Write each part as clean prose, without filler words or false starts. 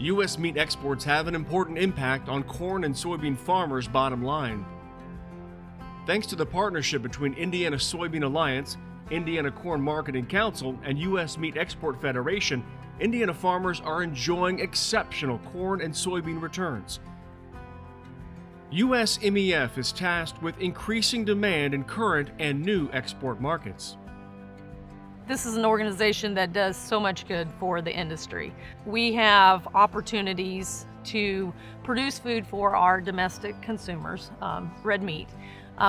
U.S. meat exports have an important impact on corn and soybean farmers' bottom line. Thanks to the partnership between Indiana Soybean Alliance, Indiana Corn Marketing Council, and U.S. Meat Export Federation, Indiana farmers are enjoying exceptional corn and soybean returns. USMEF is tasked with increasing demand in current and new export markets. This is an organization that does so much good for the industry. We have opportunities to produce food for our domestic consumers, red meat,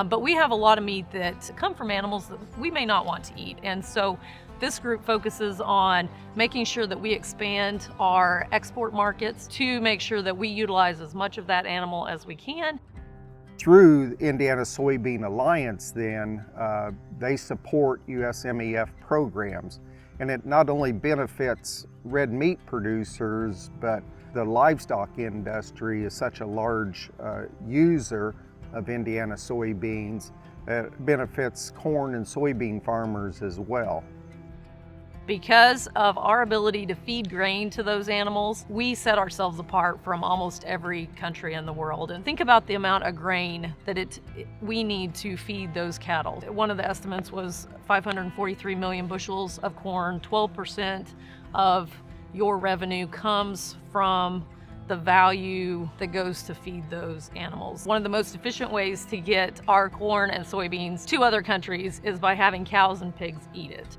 but we have a lot of meat that come from animals that we may not want to eat. And so this group focuses on making sure that we expand our export markets to make sure that we utilize as much of that animal as we can. Through the Indiana Soybean Alliance, then, they support USMEF programs. And it not only benefits red meat producers, but the livestock industry is such a large user of Indiana soybeans. It benefits corn and soybean farmers as well. Because of our ability to feed grain to those animals, we set ourselves apart from almost every country in the world. And think about the amount of grain that we need to feed those cattle. One of the estimates was 543 million bushels of corn. 12% of your revenue comes from the value that goes to feed those animals. One of the most efficient ways to get our corn and soybeans to other countries is by having cows and pigs eat it.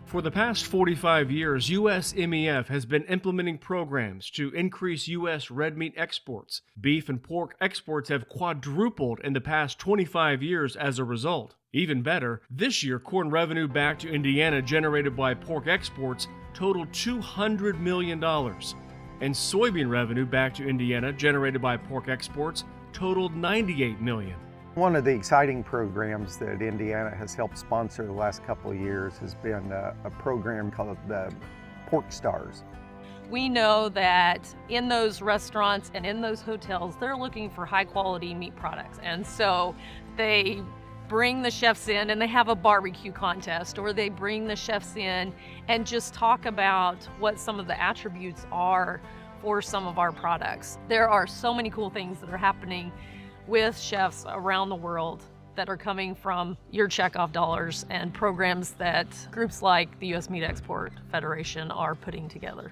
For the past 45 years, USMEF has been implementing programs to increase U.S. red meat exports. Beef and pork exports have quadrupled in the past 25 years as a result. Even better, this year, corn revenue back to Indiana generated by pork exports totaled $200 million, and soybean revenue back to Indiana generated by pork exports totaled $98 million. One of the exciting programs that Indiana has helped sponsor the last couple of years has been a program called the Pork Stars. We know that in those restaurants and in those hotels, they're looking for high quality meat products. And so they bring the chefs in and they have a barbecue contest, or they bring the chefs in and just talk about what some of the attributes are for some of our products. There are so many cool things that are happening with chefs around the world that are coming from your checkoff dollars and programs that groups like the U.S. Meat Export Federation are putting together.